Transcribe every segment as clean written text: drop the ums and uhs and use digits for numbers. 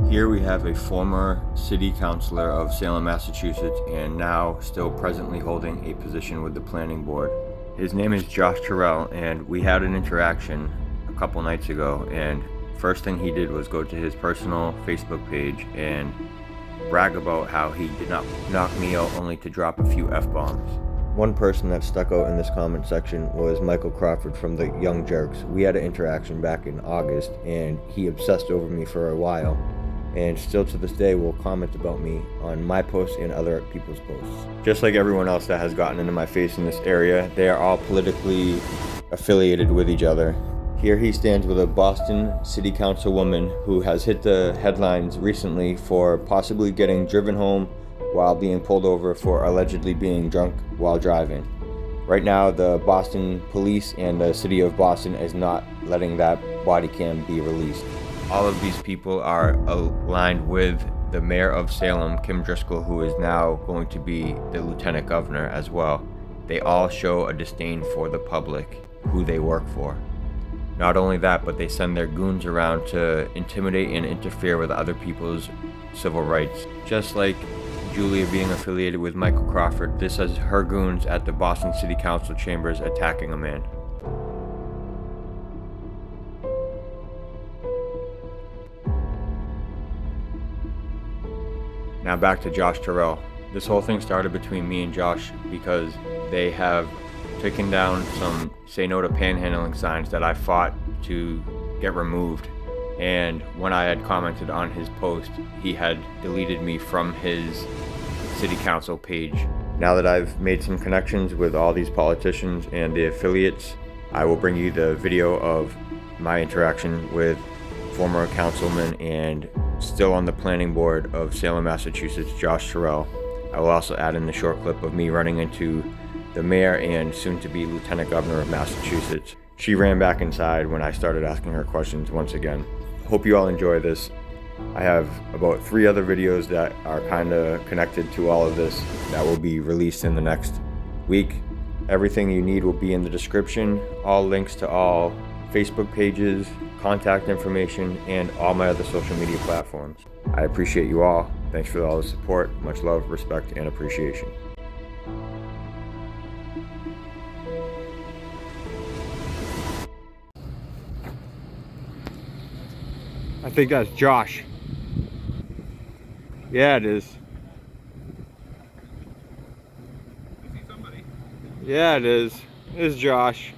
Here we have a former city councilor of Salem, Massachusetts, and now still presently holding a position with the planning board. His name is Josh Carell, and we had an interaction a couple nights ago, and first thing he did was go to his personal Facebook page and brag about how he did not knock me out only to drop a few F-bombs. One person that stuck out in this comment section was Michael Crawford from the Young Jerks. We had an interaction back in August, and he obsessed over me for a while, and still to this day will comment about me on my posts and other people's posts. Just like everyone else that has gotten into my face in this area, they are all politically affiliated with each other. Here he stands with a Boston City Council woman who has hit the headlines recently for possibly getting driven home while being pulled over for allegedly being drunk while driving. Right now, the Boston police and the city of Boston is not letting that body cam be released. All of these people are aligned with the mayor of Salem, Kim Driscoll, who is now going to be the lieutenant governor as well. They all show a disdain for the public, who they work for. Not only that, but they send their goons around to intimidate and interfere with other people's civil rights. Just like Julia being affiliated with Michael Crawford, this is her goons at the Boston City Council chambers attacking a man. Now back to Josh Carell. This whole thing started between me and Josh because they have taken down some "Say No to Panhandling" signs that I fought to get removed. And when I had commented on his post, he had deleted me from his city council page. Now that I've made some connections with all these politicians and the affiliates, I will bring you the video of my interaction with former councilman and still on the planning board of Salem, Massachusetts, Josh Carell. I will also add in the short clip of me running into the mayor and soon-to-be lieutenant governor of Massachusetts. She ran back inside when I started asking her questions once again. Hope you all enjoy this. I have about 3 other videos that are kind of connected to all of this that will be released in the next week. Everything you need will be in the description, all links to all Facebook pages, contact information, and all my other social media platforms. I appreciate you all. Thanks for all the support. Much love, respect, and appreciation. I think that's Josh. Yeah, it is. I see somebody. Yeah, it is. It is Josh.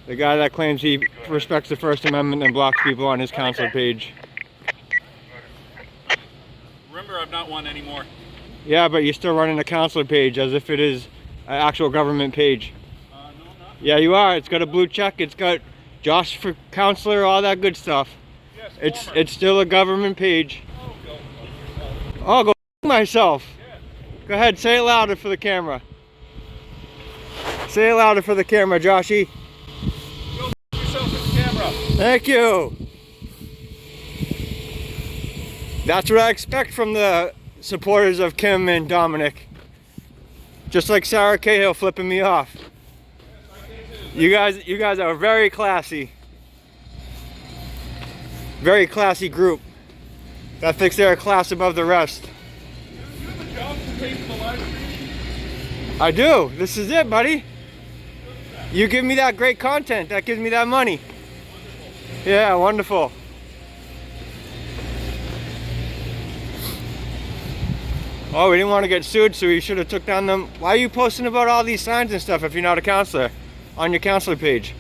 The guy that claims he respects the First Amendment and blocks people on his council page. Remember, I'm not one anymore. Yeah, but you're still running a council page as if it is an actual government page. No, I'm not. Yeah, you are. It's got a blue check. It's got Josh for counselor, all that good stuff. Yes, It's still a government page. Oh, go fuck yourself. Oh, go f myself. Yeah. Go ahead, say it louder for the camera. Say it louder for the camera, Joshy. Go fuck yourself with the camera. Thank you. That's what I expect from the supporters of Kim and Dominick. Just like Sarah Cahill flipping me off. You guys are very classy. Very classy group. That thinks they're a class above the rest. You have a job to pay for the live stream? I do. This is it, buddy. You give me that great content. That gives me that money. Wonderful. Yeah, wonderful. Oh, we didn't want to get sued, so we should have took down them. Why are you posting about all these signs and stuff if you're not a counselor on your counselor page?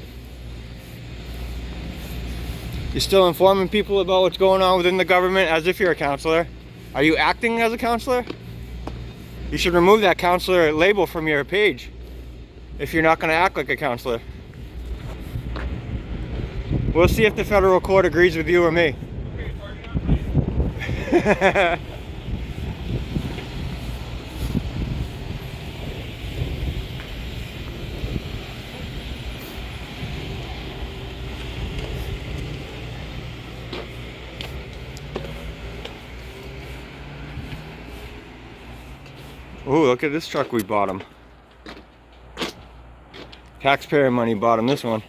You're still informing people about what's going on within the government as if you're a counselor. Are you acting as a counselor? You should remove that counselor label from your page if you're not going to act like a counselor. We'll see if the federal court agrees with you or me. Okay, Oh, look at this truck we bought him. Taxpayer money bought him this one.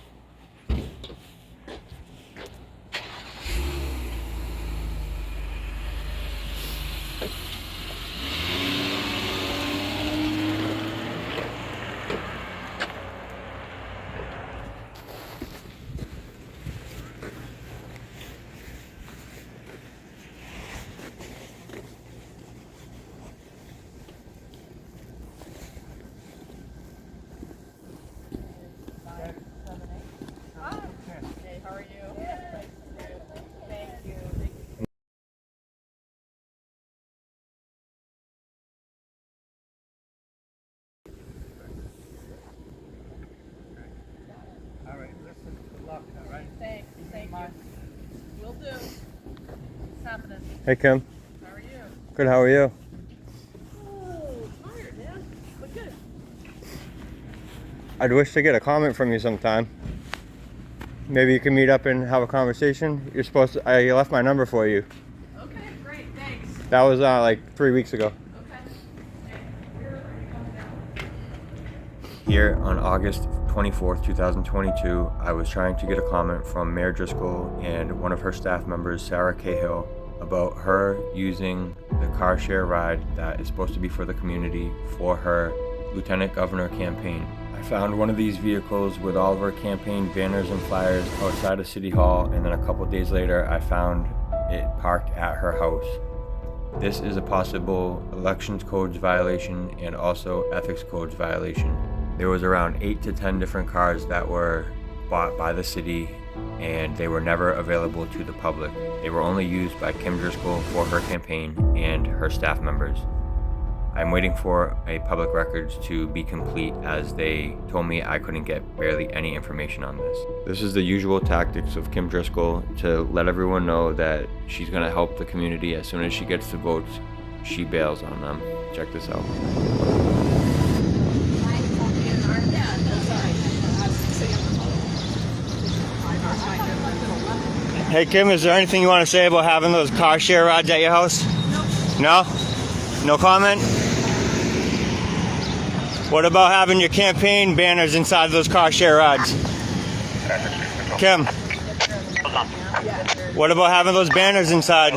Hey, how are you? Thank you. All right, listen, good luck, all right? Thanks. Thank you. Will do. It's happening. Hey Kim. How are you? Good, how are you? Oh, tired, man. But good. I'd wish to get a comment from you sometime. Maybe you can meet up and have a conversation. You're supposed to, I left my number for you. Okay, great. Thanks. That was like 3 weeks ago. Here on August 24th, 2022, I was trying to get a comment from Mayor Driscoll and one of her staff members, Sarah Cahill, about her using the car share ride that is supposed to be for the community for her Lieutenant Governor campaign. I found one of these vehicles with all of her campaign banners and flyers outside of City Hall, and then a couple days later I found it parked at her house. This is a possible elections codes violation and also ethics codes violation. There was around 8 to 10 different cars that were bought by the city and they were never available to the public. They were only used by Kim Driscoll for her campaign and her staff members. I'm waiting for a public records to be complete as they told me I couldn't get barely any information on this. This is the usual tactics of Kim Driscoll to let everyone know that she's gonna help the community. As soon as she gets the votes, she bails on them. Check this out. Hey Kim, is there anything you want to say about having those car share rides at your house? No. No? No comment? What about having your campaign banners inside those car share rides? Kim? What about having those banners inside?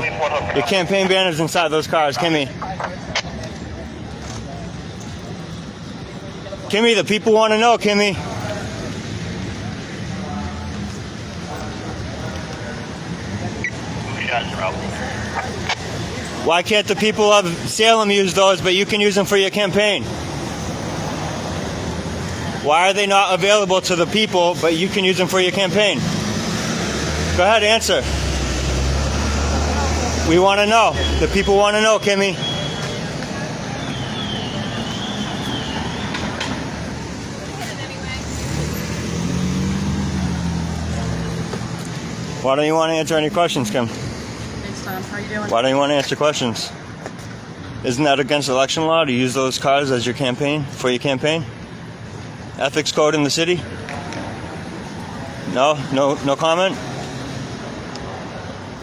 Your campaign banners inside those cars, Kimmy? Kimmy, the people want to know, Kimmy. Why can't the people of Salem use those, but you can use them for your campaign? Why are they not available to the people, but you can use them for your campaign? Go ahead, answer. We want to know. The people want to know, Kimmy. Why don't you want to answer any questions, Kim? Thanks, Tom. How are you doing? Why don't you want to answer questions? Isn't that against election law to use those cars as your campaign, for your campaign? Ethics code in the city? No comment?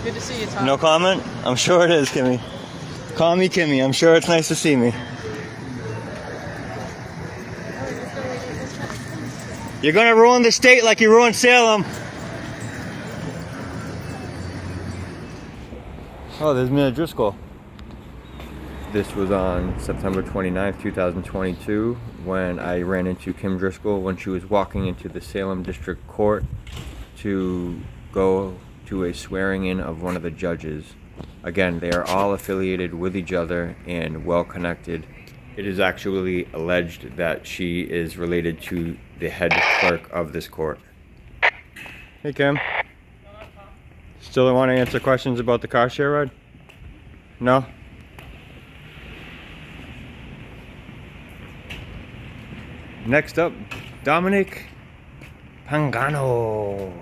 Good to see you, Tom. No comment? I'm sure it is, Kimmy. Call me Kimmy. I'm sure it's nice to see me. You're gonna ruin the state like you ruined Salem. Oh, there's Mayor Driscoll. This was on September 29th, 2022, when I ran into Kim Driscoll when she was walking into the Salem District Court to go to a swearing in of one of the judges. Again, they are all affiliated with each other and well connected. It is actually alleged that she is related to the head clerk of this court. Hey Kim. Still want to answer questions about the car share ride? No? Next up, Dominick Pangallo.